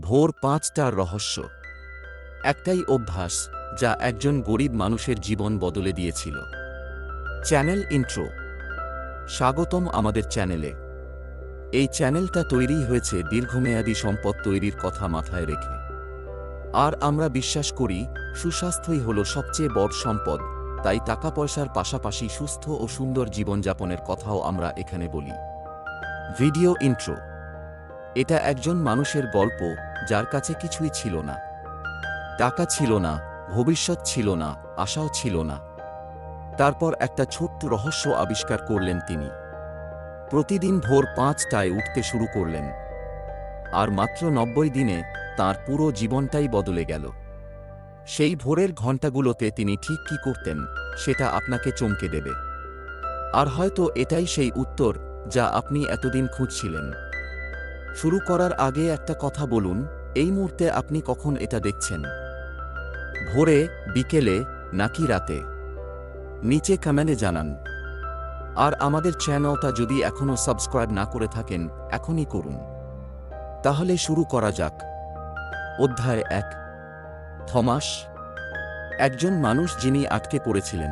ভোর ৫টার রহস্য। একটাই অভ্যাস যা একজন গরিব মানুষের জীবন বদলে দিয়েছিল। Channel intro. স্বাগতম আমাদের চ্যানেলে। এই চ্যানেলটা তৈরি হয়েছে দীর্ঘমেয়াদী সম্পদ তৈরির কথা মাথায় রেখে। আর আমরা বিশ্বাস করি সুস্বাস্থ্যই হল সবচেয়ে বড় সম্পদ, তাই টাকা পয়সার পাশাপাশি সুস্থ ও সুন্দর জীবনযাপনের কথাও আমরা এখানে বলি। Video intro. এটা একজন মানুষের গল্প যার কাছে কিছুই ছিল না। টাকা ছিল না, ভবিষ্যৎ ছিল না, আশাও ছিল না। তারপর একটা ছোট্ট রহস্য আবিষ্কার করলেন তিনি। প্রতিদিন ভোর ৫টায় উঠতে শুরু করলেন। আর মাত্র ৯০ দিনে তাঁর পুরো জীবনটাই বদলে গেল। সেই ভোরের ঘণ্টাগুলোতে তিনি ঠিক কী করতেন সেটা আপনাকে চমকে দেবে। আর হয়তো এটাই সেই উত্তর যা আপনি এতদিন খুঁজছিলেন। শুরু করার আগে একটা কথা বলুন, এই মুহূর্তে আপনি কখন এটা দেখছেন? ভোরে, বিকেলে নাকি রাতে? নিচে কমেন্টে জানান। আর আমাদের চ্যানেলটা যদি এখনও সাবস্ক্রাইব না করে থাকেন, এখনই করুন। তাহলে শুরু করা যাক। অধ্যায় ১। থমাস। একজন মানুষ যিনি আটকে পড়েছিলেন।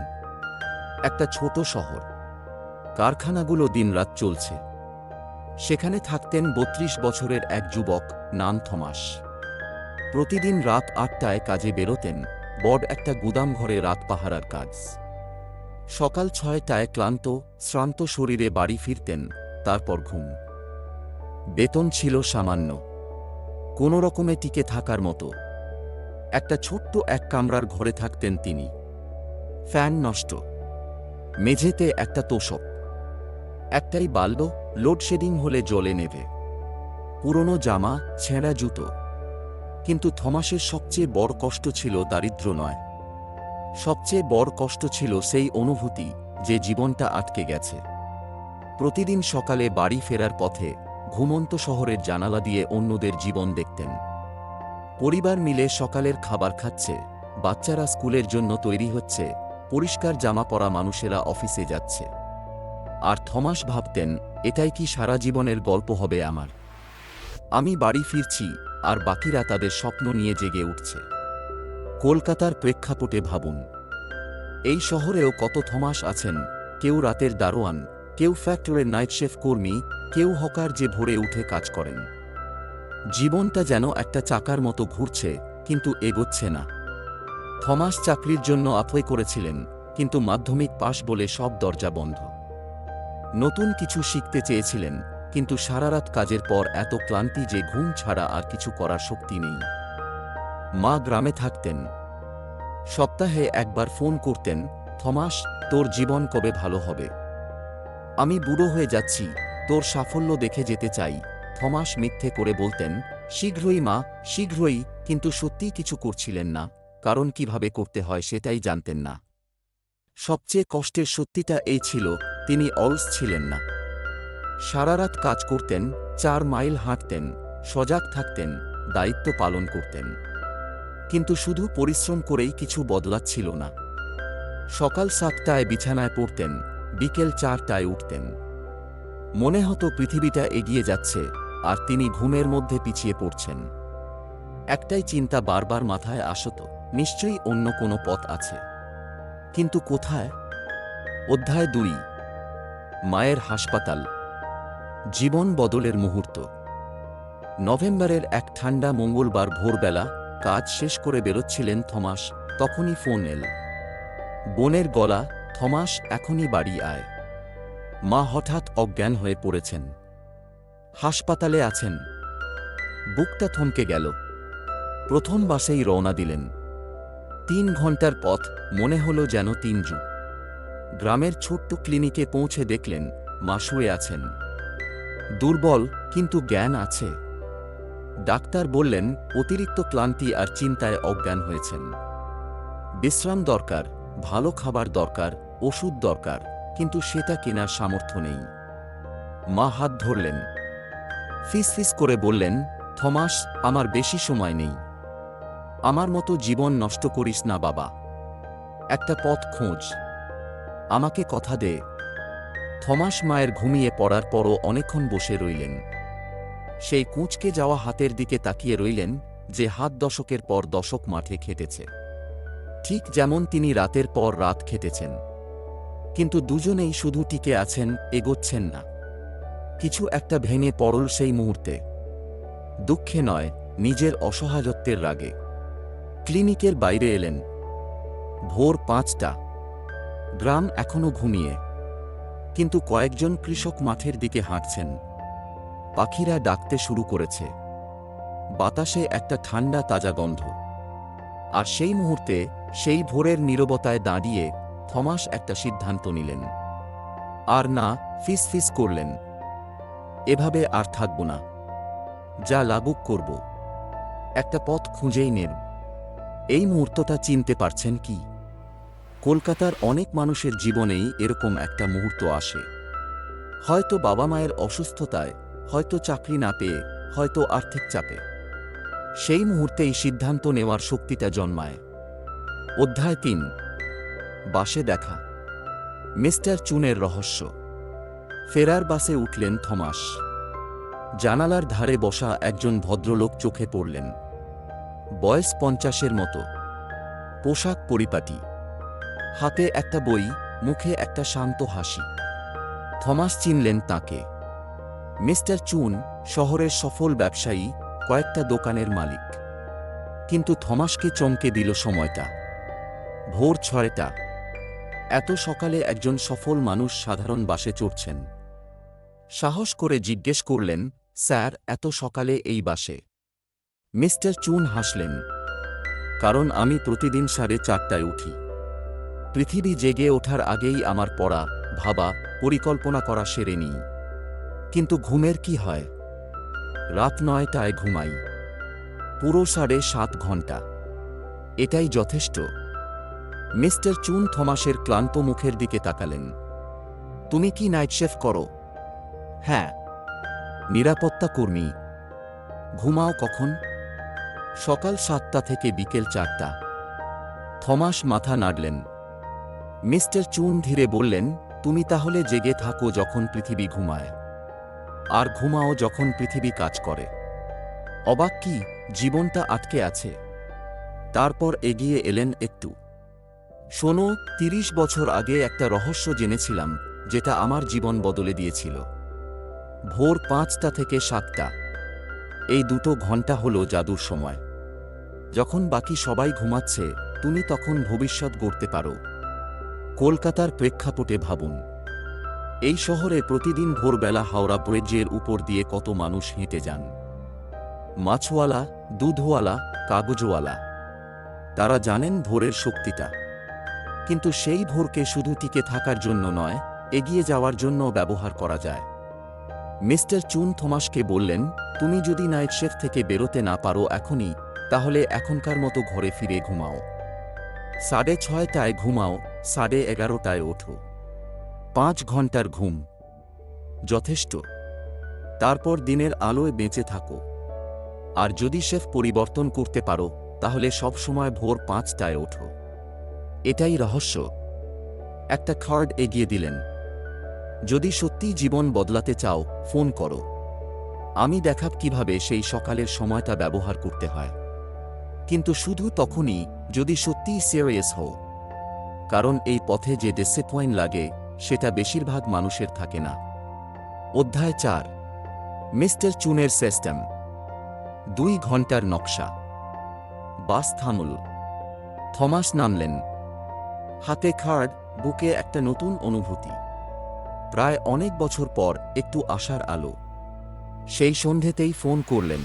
একটা ছোট শহর। কারখানাগুলো দিনরাত চলছে। সেখানে থাকতেন ৩২ বছরের এক যুবক, নাম থমাস। প্রতিদিন রাত ৮টায় কাজে বেরোতেন, বড় একটা গুদাম ঘরে রাত পাহারার কাজ। সকাল ৬টায় ক্লান্ত শ্রান্ত শরীরে বাড়ি ফিরতেন, তারপর ঘুম। বেতন ছিল সামান্য, কোনো রকমে টিকে থাকার মতো। একটা ছোট্ট এক কামরার ঘরে থাকতেন তিনি। ফ্যান নষ্ট, মেঝেতে একটা তোষক, একটাই বাল্ব, লোডশেডিং হলে জ্বলে নেভে, পুরনো জামা, ছেঁড়া জুতো। কিন্তু থমাসের সবচেয়ে বড় কষ্ট ছিল দারিদ্র্য নয়। সবচেয়ে বড় কষ্ট ছিল সেই অনুভূতি যে জীবনটা আটকে গেছে। প্রতিদিন সকালে বাড়ি ফেরার পথে ঘুমন্ত শহরের জানালা দিয়ে অন্যদের জীবন দেখতেন। পরিবার মিলে সকালের খাবার খাচ্ছে, বাচ্চারা স্কুলের জন্য তৈরি হচ্ছে, পরিষ্কার জামা পরা মানুষেরা অফিসে যাচ্ছে। আর থমাস ভাবতেন, এটাই কি সারা জীবনের গল্প হবে আমার? আমি বাড়ি ফিরছি, আর বাকিরা তাদের স্বপ্ন নিয়ে জেগে উঠছে। কলকাতার প্রেক্ষাপটে ভাবুন। এই শহরেও কত থমাস আছেন। কেউ রাতের দারোয়ান, কেউ ফ্যাক্টরির নাইট শেফ কর্মী, কেউ হকার যে ভোরে উঠে কাজ করেন। জীবনটা যেন একটা চাকার মতো ঘুরছে, কিন্তু এগোচ্ছে না। থমাস চাকরির জন্য অ্যাপ্লাই করেছিলেন, কিন্তু মাধ্যমিক পাশ বলে সব দরজা বন্ধ। নতুন কিছু শিখতে চেয়েছিলেন, কিন্তু সারারাত কাজের পর এত ক্লান্তি যে ঘুম ছাড়া আর কিছু করার শক্তি নেই। মা গ্রামে থাকতেন। সপ্তাহে একবার ফোন করতেন, থমাস, তোর জীবন কবে ভালো হবে? আমি বুড়ো হয়ে যাচ্ছি, তোর সাফল্য দেখে যেতে চাই। থমাস মিথ্যে করে বলতেন, শীঘ্রই মা, শীঘ্রই, কিন্তু সত্যিই কিছু করছিলেন না, কারণ কিভাবে করতে হয় সেটাই জানতেন না। সবচেয়ে কষ্টের সত্যিটা এই ছিল, তিনি অলস ছিলেন না। সারারাত কাজ করতেন, ৪ মাইল হাঁটতেন, সজাগ থাকতেন, দায়িত্ব পালন করতেন। কিন্তু শুধু পরিশ্রম করেই কিছু বদলাচ্ছিল না। সকাল ৭টায় বিছানায় পড়তেন, বিকেল ৪টায় উঠতেন। মনে হতো পৃথিবীটা এগিয়ে যাচ্ছে, আর তিনি ঘুমের মধ্যে পিছিয়ে পড়ছেন। একটাই চিন্তা বারবার মাথায় আসত, নিশ্চয়ই অন্য কোনো পথ আছে। কিন্তু কোথায়? অধ্যায় ২। মায়ের হাসপাতাল। জীবন বদলের মুহূর্ত। নভেম্বরের এক ঠান্ডা মঙ্গলবার ভোরবেলা কাজ শেষ করে বেরোচ্ছিলেন থমাস, তখনই ফোন এল। বোনের গলা, থমাস, এখনই বাড়ি আয়। মা হঠাৎ অজ্ঞান হয়ে পড়েছেন। হাসপাতালে আছেন। বুকটা থমকে গেল। প্রথম বাসেই রওনা দিলেন। ৩ ঘন্টার পথ, মনে হলো যেন ৩ যুগ। গ্রামের ছোট্ট ক্লিনিকে পৌঁছে দেখলেন মা শুয়ে আছেন। দুর্বল, কিন্তু জ্ঞান আছে। ডাক্তার বললেন, অতিরিক্ত ক্লান্তি আর চিন্তায় অজ্ঞান হয়েছেন। বিশ্রাম দরকার, ভালো খাবার দরকার, ওষুধ দরকার, কিন্তু সেটা কেনার সামর্থ্য নেই। মা হাত ধরলেন। ফিসফিস করে বললেন, থমাস, আমার বেশি সময় নেই। আমার মতো জীবন নষ্ট করিস না বাবা। একটা পথ খোঁজ। আমাকে কথা দে। থমাস মায়ের ঘুমিয়ে পড়ার পরও অনেকক্ষণ বসে রইলেন। সেই কুঁচকে যাওয়া হাতের দিকে তাকিয়ে রইলেন, যে হাত দশকের পর দশক মাঠে খেটেছে, ঠিক যেমন তিনি রাতের পর রাত খেটেছেন। কিন্তু দুজনেই শুধু টিকে আছেন, এগোচ্ছেন না। কিছু একটা ভেঙে পড়ল সেই মুহূর্তে। দুঃখে নয়, নিজের অসহায়ত্বের রাগে। ক্লিনিকের বাইরে এলেন। ভোর ৫টা। গ্রাম এখনো ঘুমিয়ে, কিন্তু কয়েকজন কৃষক মাঠের দিকে হাঁটছেন। পাখিরা ডাকতে শুরু করেছে। বাতাসে একটা ঠান্ডা তাজা গন্ধ। আর সেই মুহূর্তে, সেই ভোরের নীরবতায় দাঁড়িয়ে থমাস একটা সিদ্ধান্ত নিলেন। আর না, ফিস করলেন, এভাবে আর থাকব না, যা লাগুক করব। একটা পথ খুঁজেই নেন। এই মুহূর্তটা চিনতে পারছেন কি? কলকাতার অনেক মানুষের জীবনেই এরকম একটা মুহূর্ত আসে। হয়তো বাবা মায়ের অসুস্থতায়, হয়তো চাকরি না পেয়ে, হয়তো আর্থিক চাপে। সেই মুহূর্তেই সিদ্ধান্ত নেওয়ার শক্তিটা জন্মায়। অধ্যায় ৩। বাসে দেখা। মিস্টার চুনের রহস্য। ফেরার বাসে উঠলেন থমাস। জানালার ধারে বসা একজন ভদ্রলোক চোখে পড়লেন। বয়স ৫০-এর মতো, পোশাক পরিপাটি, হাতে একটা বই, মুখে একটা শান্ত হাসি। থমাস চিনলেন তাকে। মিস্টার চুন, শহরের সফল ব্যবসায়ী, কয়েকটা দোকানের মালিক। কিন্তু থমাসকে চমকে দিল সময়টা। ভোর ৬টা। এত সকালে একজন সফল মানুষ সাধারণ বাসে চড়ছেন। সাহস করে জিজ্ঞেস করলেন, স্যার, এত সকালে এই বাসে? মিস্টার চুন হাসলেন। কারণ আমি প্রতিদিন ৪:৩০টায় উঠি। পৃথিবী জেগে ওঠার আগেই আমার পড়া, ভাবা, পরিকল্পনা করা সেরে নিই। কিন্তু ঘুমের কি হয়? রাত ৯টায় ঘুমাই। পুরো ৭.৫ ঘন্টা। এটাই যথেষ্ট। মিস্টার চুন থমাসের ক্লান্ত মুখের দিকে তাকালেন। তুমি কি নাইট শিফট করো? হ্যাঁ। নিরাপত্তা কর্মী। ঘুমাও কখন? সকাল ৭টা থেকে বিকেল ৪টা। থমাস মাথা নাড়লেন। মিস্টার চুন ধীরে বললেন, তুমি তাহলে জেগে থাকো যখন পৃথিবী ঘুমায়, আর ঘুমাও যখন পৃথিবী কাজ করে। অবাক কি, জীবনটা আটকে আছে। তারপর এগিয়ে এলেন একটু। শোনো, ৩০ বছর আগে একটা রহস্য জেনেছিলাম, যেটা আমার জীবন বদলে দিয়েছিল। ভোর ৫টা থেকে ৭টা, এই দুটো ঘন্টা হলো জাদুর সময়। যখন বাকি সবাই ঘুমাচ্ছে, তুমি তখন ভবিষ্যৎ গড়তে পারো। কলকাতার প্রেক্ষাপটে ভাবুন। এই শহরে প্রতিদিন ভোরবেলা হাওড়া ব্রিজের উপর দিয়ে কত মানুষ হেঁটে যান। মাছওয়ালা, দুধওয়ালা, কাগজওয়ালা। তারা জানেন ভোরের শক্তিটা। কিন্তু সেই ভোরকে শুধু টিকে থাকার জন্য নয়, এগিয়ে যাওয়ার জন্য ব্যবহার করা যায়। মিস্টার চুন থমাসকে বললেন, তুমি যদি নাইট শিফট থেকে বেরোতে না পারো এখনই, তাহলে এখনকার মতো ঘরে ফিরে ঘুমাও। ৬:৩০টায় ঘুমাও, 11:30টায় ওঠো। ৫ ঘন্টার ঘুম যথেষ্ট। তারপর দিনের আলোয় বেঁচে থাকো। আর যদি শিফট পরিবর্তন করতে পারো, তাহলে সব সময় ভোর ৫টায় ওঠো। এটাই রহস্য। একটা কার্ড এগিয়ে দিলেন। যদি সত্যিই জীবন বদলাতে চাও, ফোন করো। আমি দেখাব কিভাবে সেই সকালের সময়টা ব্যবহার করতে হয়। কিন্তু শুধু তখনই যদি সত্যিই সিরিয়াস হও। কারণ এই পথে যে ডিসঅ্যাপয়েন্ট লাগে, সেটা বেশিরভাগ মানুষের থাকে না। অধ্যায় ৪। Mister চুনের system. ২ ঘন্টার নকশা। বাস থামল। থমাস নামলেন। হাতে কার্ড, বুকে একটা নতুন অনুভূতি। প্রায় অনেক বছর পর একটু আশার আলো। সেই সন্ধেতেই ফোন করলেন।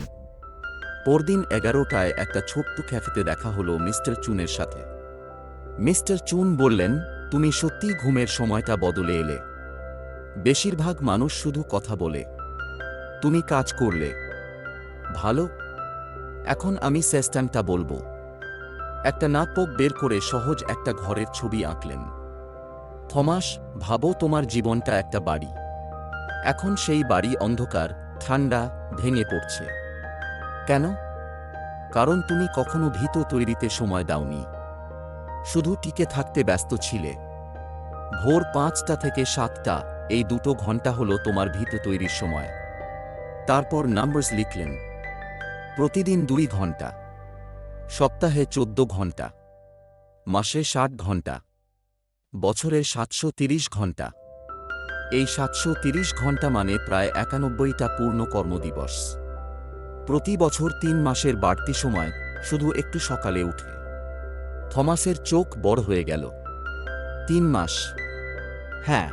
পরদিন 11টায় একটা ছোট্ট ক্যাফেতে দেখা হলো মিস্টার চুনের সাথে। মিস্টার চুন বললেন, তুমি সত্যিই ঘুমের সময়টা বদলে এলে। বেশিরভাগ মানুষ শুধু কথা বলে, তুমি কাজ করলে। ভালো। এখন আমি সিস্টেমটা বলবো। একটা নাটক বের করে সহজ একটা ঘরের ছবি আঁকলেন। থমাস, ভাবো তোমার জীবনটা একটা বাড়ি। এখন সেই বাড়ি অন্ধকার, ঠান্ডা, ভেঙে পড়ছে। কেন? কারণ তুমি কখনো ভিত তৈরিতে সময় দাওনি। শুধু টিকে থাকতে ব্যস্ত ছিলে। ভোর ৫টা থেকে ৭টা, এই দুটো ঘন্টা হলো তোমার ভিত তৈরির সময়। তারপর নাম্বারস লিখলেন। প্রতিদিন 2 ঘন্টা, সপ্তাহে 14 ঘন্টা, মাসে 60 ঘন্টা, বছরে 730 ঘন্টা। এই 730 ঘন্টা মানে প্রায় 91টা পূর্ণ কর্মদিবস। প্রতি বছর 3 মাসের বাড়তি সময়, শুধু একটু সকালে উঠে। থমাসের চোখ বড় হয়ে গেল। 3 মাস? হ্যাঁ।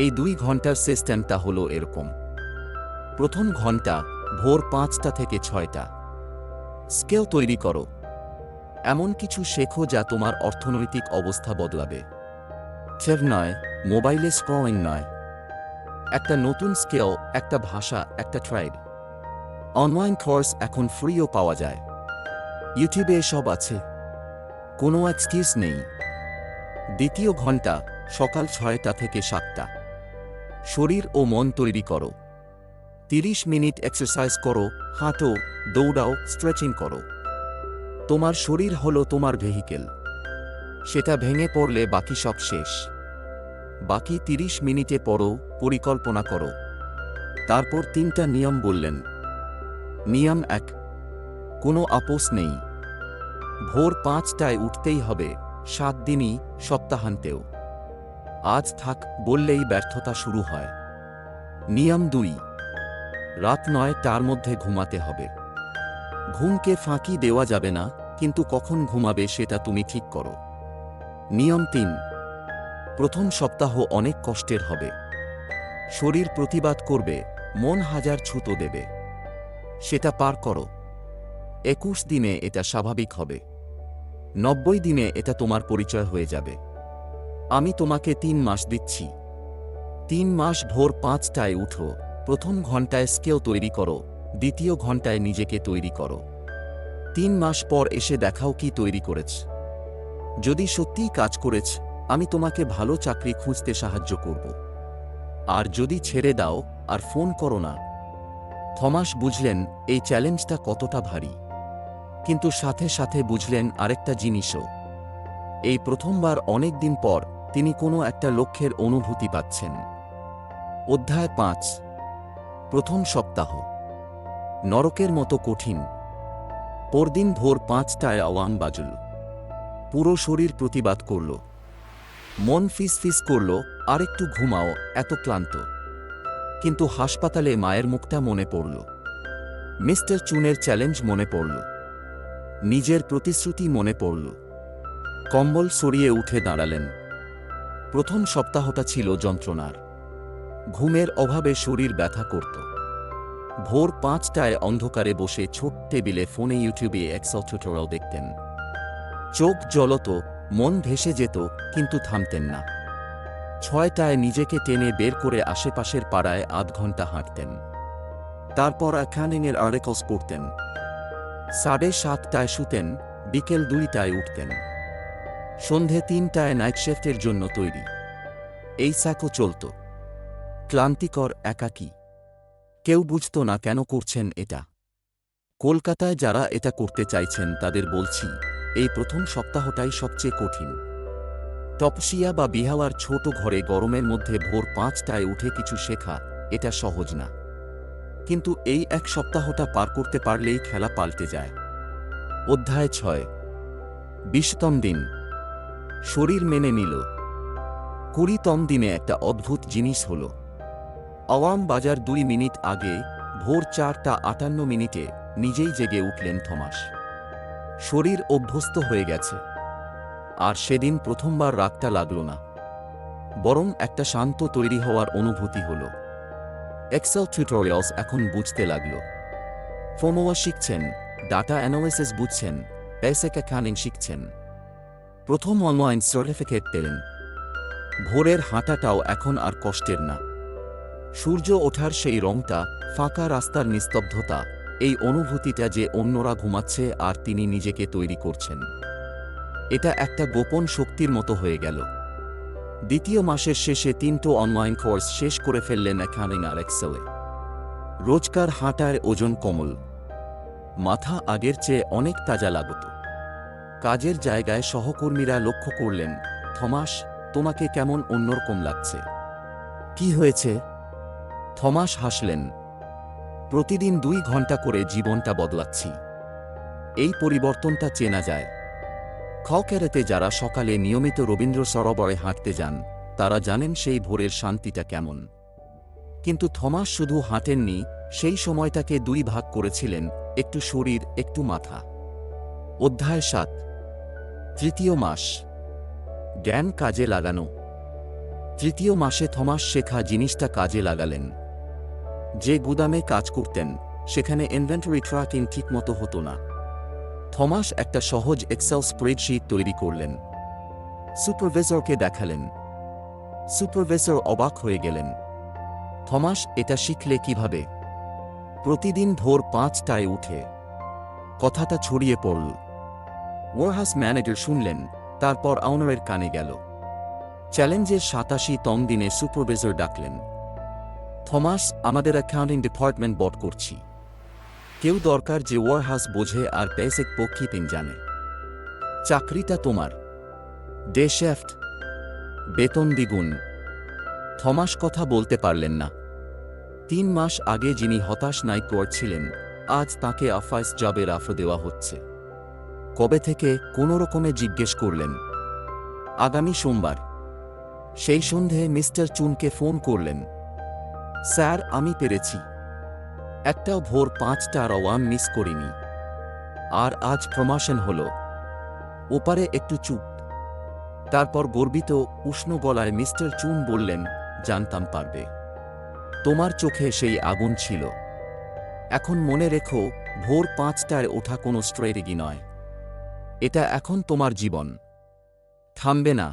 এই 2 ঘন্টার সিস্টেমটা হলো এরকম। প্রথম ঘন্টা ভোর 5টা থেকে 6টা। স্কেল তৈরি করো। এমন কিছু শেখো যা তোমার অর্থনৈতিক অবস্থা বদলাবে। চেভ নয়, মোবাইলে স্ক্রলিং নয়। একটা নতুন স্কেল, একটা ভাষা, একটা ট্রাইব। অনলাইন কোর্স এখন ফ্রিও পাওয়া যায়। ইউটিউবে এসব আছে। কোনো এক্সকিউজ নেই। দ্বিতীয় ঘন্টা সকাল 6টা থেকে 7টা। শরীর ও মন তৈরি করো। 30 মিনিট এক্সারসাইজ করো, হাঁটো, দৌড়াও, স্ট্রেচিং করো। তোমার শরীর হলো তোমার ভেহিকেল। সেটা ভেঙে পড়লে বাকি সব শেষ। বাকি 30 মিনিটে পড়ো, পরিকল্পনা করো। তারপর 3টা নিয়ম বললেন। নিয়ম 1, কোনো আপোস নেই। ভোর 5টায় উঠতেই হবে, 7 দিনই, সপ্তাহান্তেও। আজ থাক বললেই ব্যর্থতা শুরু হয়। নিয়ম 2, রাত 9টার মধ্যে ঘুমাতে হবে। ঘুমকে ফাঁকি দেওয়া যাবে না, কিন্তু কখন ঘুমাবে সেটা তুমি ঠিক করো। নিয়ম 3, প্রথম সপ্তাহ অনেক কষ্টের হবে। শরীর প্রতিবাদ করবে, মন হাজার ছুতো দেবে। সেটা পার করো। 21 দিনে এটা স্বাভাবিক হবে। 90 দিনে এটা তোমার পরিচয় হয়ে যাবে। আমি তোমাকে 3 মাস দিচ্ছি। 3 মাস ভোর 5টায় উঠো, প্রথম ঘন্টায় স্কেল তৈরি করো, দ্বিতীয় ঘন্টায় নিজেকে তৈরি করো। 3 মাস পর এসে দেখাও কি তৈরি করেছ। যদি সত্যিই কাজ করেছ, আমি তোমাকে ভালো চাকরি খুঁজতে সাহায্য করব। আর যদি ছেড়ে দাও, আর ফোন করো না। থমাস বুঝলেন এই চ্যালেঞ্জটা কতটা ভারী। কিন্তু সাথে সাথে বুঝলেন আরেকটা জিনিসও। এই প্রথমবার অনেক দিন পর তিনি কোনো একটা লক্ষ্যের অনুভূতি পাচ্ছেন। অধ্যায় 5, প্রথম সপ্তাহ। নরকের মতো কঠিন। পরদিন ভোর 5টায় আওয়াম বাজল। পুরো শরীর প্রতিবাদ করল। মন ফিস করল, আরেকটু ঘুমাও, এত ক্লান্ত। কিন্তু হাসপাতালে মায়ের মুখটা মনে পড়ল। মিস্টার চুনের চ্যালেঞ্জ মনে পড়ল। নিজের প্রতিশ্রুতি মনে পড়ল। কম্বল সরিয়ে উঠে দাঁড়ালেন। প্রথম সপ্তাহটা ছিল যন্ত্রণার। ঘুমের অভাবে শরীর ব্যথা করত। ভোর 5টায় অন্ধকারে বসে ছোট টেবিলে ফোনে ইউটিউবে এক্সেল টিউটোরিয়াল দেখতেন। চোখ জ্বলত, মন ভেসে যেত, কিন্তু থামতেন না। 6টায় নিজেকে টেনে বের করে আশেপাশের পাড়ায় আধ ঘন্টা হাঁটতেন। তারপর অ্যাকাউন্টিংয়ের আর্টিকেলস পড়তেন। 7:30টায় শুতেন, বিকেল 2টায় উঠতেন। সন্ধে 3টায় নাইট শিফটের জন্য তৈরি। এই সাইকেল চলত। ক্লান্তিকর, একাকী। কেউ বুঝত না কেন করছেন এটা। কলকাতায় যারা এটা করতে চাইছেন তাদের বলছি, এই প্রথম সপ্তাহটাই সবচেয়ে কঠিন। তপসিয়া বা বিহাওয়ার ছোট ঘরে গরমের মধ্যে ভোর 5টায় উঠে কিছু শেখা, এটা সহজ না। কিন্তু এই 1 সপ্তাহটা পার করতে পারলেই খেলা পাল্টে যায়। অধ্যায় 6, 20তম দিন। শরীর মেনে নিল। 20তম দিনে একটা অদ্ভুত জিনিস হল। আওয়াম বাজার 2 মিনিট আগে, ভোর 4:58 নিজেই জেগে উঠলেন থমাস। শরীর অভ্যস্ত হয়ে গেছে। আর সেদিন প্রথমবার রাগটা লাগল না, বরং একটা শান্ত তৈরি হওয়ার অনুভূতি হল। এক্সেল টিউটোরিয়ালস এখন বুঝতে লাগল। ফর্মুলা শিখছেন, ডাটা অ্যানালিসিস বুঝছেন, বেসিক অ্যাকাউন্টিং শিখছেন। প্রথম অনলাইন সার্টিফিকেট পেলেন। ভোরের হাঁটাটাও এখন আর কষ্টের না। সূর্য ওঠার সেই রংটা, ফাঁকা রাস্তার নিস্তব্ধতা, এই অনুভূতিটা যে অন্যরা ঘুমাচ্ছে আর তিনি নিজেকে তৈরি করছেন, এটা একটা গোপন শক্তির মতো হয়ে গেল। দ্বিতীয় মাসের শেষে 3টো অনলাইন কোর্স শেষ করে ফেললেন অ্যাকাউন্টিং আর এক্সেলে। রোজকার হাঁটায় ওজন কমল। মাথা আগের চেয়ে অনেক তাজা লাগত। কাজের জায়গায় সহকর্মীরা লক্ষ্য করলেন, থমাস, তোমাকে কেমন অন্যরকম লাগছে। কি হয়েছে? থমাস হাসলেন। প্রতিদিন 2 ঘন্টা করে জীবনটা বদলাচ্ছি। এই পরিবর্তনটা চেনা যায়। খকেরেতে যারা সকালে নিয়মিত রবীন্দ্র সরোবরে হাঁটতে যান তারা জানেন সেই ভোরের শান্তিটা কেমন। কিন্তু থমাস শুধু হাঁটেননি, সেই সময়টাকে 2 ভাগ করেছিলেন, একটু শরীর, একটু মাথা। অধ্যায় 7। তৃতীয় মাস। জ্ঞান কাজে লাগানো। তৃতীয় মাসে থমাস শেখা জিনিসটা কাজে লাগালেন। যে গুদামে কাজ করতেন সেখানে ইনভেন্টরি ট্র্যাকিং ঠিকমতো হতো না। থমাস একটা সহজ এক্সেল স্প্রেডশিট তৈরি করলেন। সুপারভাইজারকে দেখালেন। সুপারভাইজার অবাক হয়ে গেলেন। থমাস এটা শিখলে কিভাবে? প্রতিদিন ভোর 5টায় উঠে। কথাটা ছড়িয়ে পড়ল। ওয়ারহাউস ম্যানেজার শুনলেন, তারপর অনারের কানে গেল। চ্যালেঞ্জের 87তম দিনে সুপারভাইজার ডাকলেন। থমাস, আমাদের অ্যাকাউন্টিং ডিপার্টমেন্ট বট করছি। কেউ দরকার যে ওয়ারহাউস বোঝে আর বেসিক পক্ষিতিন জানে। চাকরিটা তোমার। ডে শিফট, বেতন দ্বিগুণ। থমাস কথা বলতে পারলেন না। 3 মাস আগে যিনি হতাশ নাইট করছিলেন, আজ তাকে অফিস জবের অফার দেওয়া হচ্ছে। কবে থেকে? কোনো রকমে জিজ্ঞেস করলেন। আগামী সোমবার। সেই সন্ধে মিস্টার চুনকে ফোন করলেন। স্যার, আমি পেরেছি। একটাও ভোর 5টার অ্যালার্ম মিস করিনি। আর আজ প্রমোশন হলো। ওপারে একটু চুপ। তারপর গর্বিত উষ্ণ গলায় মিস্টার চুন বললেন, জানতাম পারবে। তোমার চোখে সেই আগুন ছিল। এখন মনে রেখো, ভোর 5টায় ওঠা কোনো স্ট্র্যাটেজি নয়। এটা এখন তোমার জীবন। থামবে না।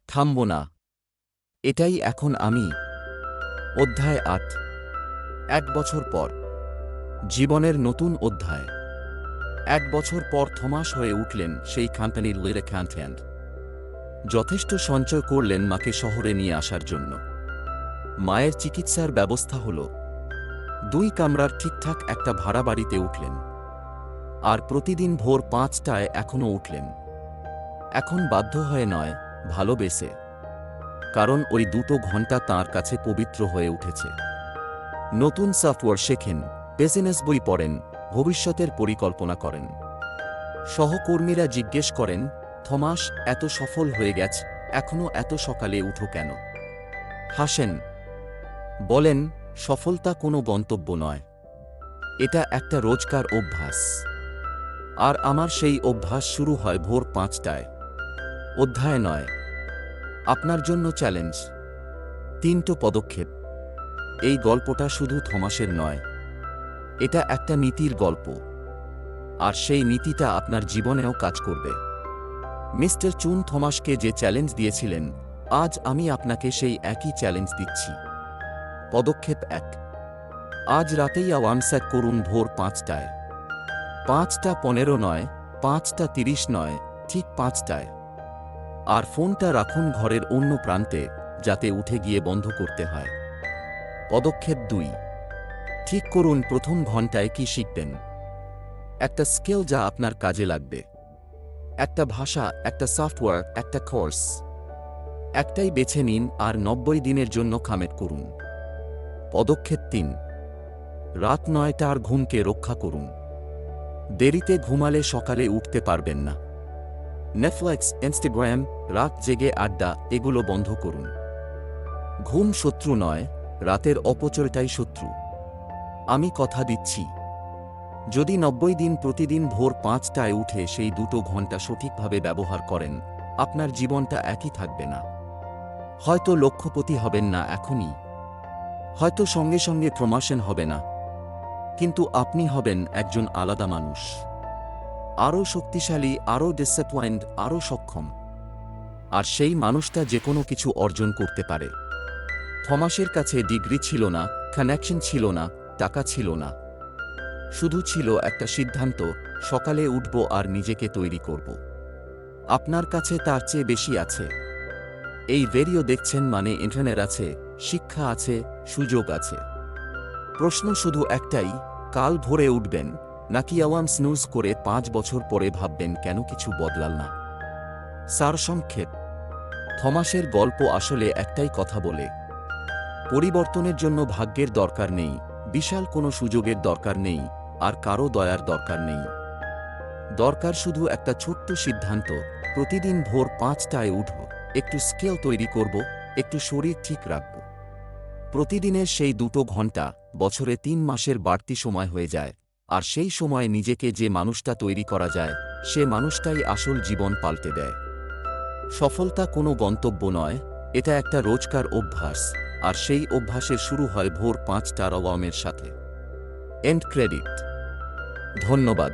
থামব না। এটাই এখন আমি। অধ্যায় 8। 1 বছর পর। জীবনের নতুন অধ্যায়। 1 বছর পর থমাস হয়ে উঠলেন সেই কোম্পানির লিড অ্যাকাউন্ট্যান্ট। যথেষ্ট সঞ্চয় করলেন মাকে শহরে নিয়ে আসার জন্য। মায়ের চিকিৎসার ব্যবস্থা হল। 2 কামরার ঠিকঠাক একটা ভাড়া বাড়িতে উঠলেন। আর প্রতিদিন ভোর 5টায় এখনও উঠলেন। এখন বাধ্য হয়ে নয়, ভালোবেসে। কারণ ওই 2 ঘন্টা তাঁর কাছে পবিত্র হয়ে উঠেছে। নতুন সফটওয়্যার শেখেন, বিজনেস বই পড়েন, ভবিষ্যতের পরিকল্পনা করেন। সহকর্মীরা জিজ্ঞেস করেন, থমাস, এত সফল হয়ে গেছে, এখনও এত সকালে উঠো কেন? হাসেন। বলেন, সফলতা কোনো গন্তব্য নয়। এটা একটা রোজকার অভ্যাস। আর আমার সেই অভ্যাস শুরু হয় ভোর 5টায়। অধ্যায় 9। আপনার জন্য চ্যালেঞ্জ। 3টো পদক্ষেপ। এই গল্পটা শুধু থমাসের নয়। এটা একটা নীতির গল্প। আর সেই নীতিটা আপনার জীবনেও কাজ করবে। মিস্টার চুন থমাসকে যে চ্যালেঞ্জ দিয়েছিলেন, আজ আমি আপনাকে সেই একই চ্যালেঞ্জ দিচ্ছি। পদক্ষেপ 1। আজ রাতেই অ্যালার্ম সেট করুন ভোর 5টায়। 5টা 15 নয়, 5টা 30 নয়, ঠিক 5টায়। আর ফোনটা রাখুন ঘরের অন্য প্রান্তে, যাতে উঠে গিয়ে বন্ধ করতে হয়। পদক্ষেপ 2। ঠিক করুন প্রথম ঘন্টায় কি শিখবেন। একটা স্কিল যা আপনার কাজে লাগবে। একটা ভাষা, একটা সফটওয়্যার, একটা কোর্স। একটাই বেছে নিন আর 90 দিনের জন্য কমিট করুন। পদক্ষেপ 3। রাত 9টার ঘুমকে রক্ষা করুন। দেরিতে ঘুমালে সকালে উঠতে পারবেন না। নেটফ্লিক্স, ইনস্টাগ্রাম, রাত জেগে আড্ডা, এগুলো বন্ধ করুন। ঘুম শত্রু নয়, রাতের অপচয়টাই শত্রু। আমি কথা দিচ্ছি, যদি 90 দিন প্রতিদিন ভোর 5টায় উঠে সেই 2 ঘন্টা সঠিকভাবে ব্যবহার করেন, আপনার জীবনটা একই থাকবে না। হয়তো লক্ষপতি হবেন না এখনই, হয়তো সঙ্গে সঙ্গে প্রমোশন হবে না, কিন্তু আপনি হবেন একজন আলাদা মানুষ। আরও শক্তিশালী, আরও ডিসিপ্লিনড, আরও সক্ষম। আর সেই মানুষটা যে কোনো কিছু অর্জন করতে পারে। থমাসের কাছে ডিগ্রি ছিল না, কানেকশন ছিল না, টাকা ছিল না। শুধু ছিল একটা সিদ্ধান্ত, সকালে উঠব আর নিজেকে তৈরি করব। আপনার কাছে তার চেয়ে বেশি আছে। এই ভিডিও দেখছেন মানে ইন্টারনেট আছে, শিক্ষা আছে, সুযোগ আছে। প্রশ্ন শুধু একটাই, কাল ভোরে উঠবেন নাকি অ্যালার্ম স্নুজ করে 5 বছর পরে ভাববেন কেন কিছু বদলাল না? সারসংক্ষেপ। থমাসের গল্প আসলে একটাই কথা বলে, পরিবর্তনের জন্য ভাগ্যের দরকার নেই, বিশাল কোনো সুযোগের দরকার নেই, আর কারো দয়ার দরকার নেই। দরকার শুধু একটা ছোট্ট সিদ্ধান্ত, প্রতিদিন ভোর 5টায় উঠব, একটু স্কেল তৈরি করব, একটু শরীর ঠিক রাখব। প্রতিদিনের সেই 2 ঘন্টা বছরে 3 মাসের বাড়তি সময় হয়ে যায়, আর সেই সময় নিজেকে যে মানুষটা তৈরি করা যায়, সে মানুষটাই আসল জীবন পাল্টে দেয়। সফলতা কোনো গন্তব্য নয়, এটা একটা রোজকার অভ্যাস, আর সেই অভ্যাসের শুরু হয় ভোর 5টার অ্যালার্মের সাথে। End credit. ধন্যবাদ।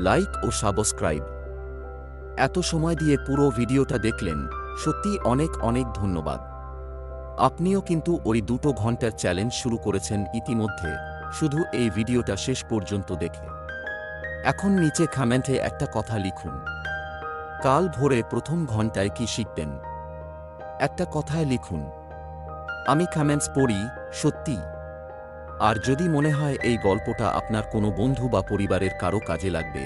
লাইক ও সাবস্ক্রাইব। এত সময় দিয়ে পুরো ভিডিওটা দেখলেন, সত্যি অনেক অনেক ধন্যবাদ। আপনিও কিন্তু ওই 2 ঘন্টার চ্যালেঞ্জ শুরু করেছেন ইতিমধ্যে, শুধু এই ভিডিওটা শেষ পর্যন্ত দেখে। এখন নিচে কমেন্টে একটা কথা লিখুন। কাল ভোরে প্রথম ঘন্টায় কি শিখবেন? একটা কথায় লিখুন। আমি কমেন্টস পড়ি, সত্যি। আর যদি মনে হয় এই গল্পটা আপনার কোনো বন্ধু বা পরিবারের কারো কাজে লাগবে,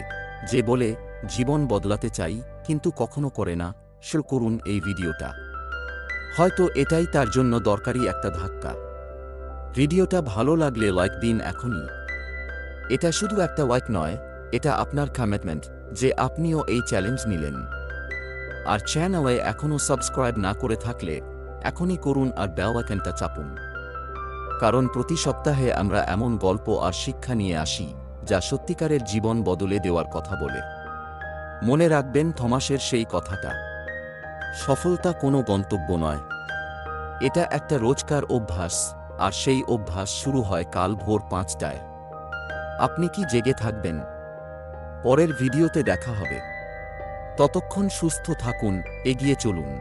যে বলে জীবন বদলাতে চাই কিন্তু কখনো করে না, শেয়ার করুন এই ভিডিওটা। হয়তো এটাই তার জন্য দরকারি একটা ধাক্কা। ভিডিওটা ভালো লাগলে লাইক দিন এখনই। এটা শুধু একটা লাইক নয়, এটা আপনার কমিটমেন্ট যে আপনিও এই চ্যালেঞ্জ নিলেন। আর চ্যানেলে এখনও সাবস্ক্রাইব না করে থাকলে এখনই করুন আর বেল আইকনটা চাপুন। কারণ প্রতি সপ্তাহে আমরা এমন গল্প আর শিক্ষা নিয়ে আসি যা সত্যিকারের জীবন বদলে দেওয়ার কথা বলে। মনে রাখবেন থমাসের সেই কথাটা, সফলতা কোনো গন্তব্য নয়, এটা একটা রোজকার অভ্যাস, আর সেই অভ্যাস শুরু হয় কাল ভোর 5টায়। আপনি কি জেগে থাকবেন? পরের ভিডিওতে দেখা হবে। ততক্ষণ সুস্থ থাকুন, এগিয়ে চলুন।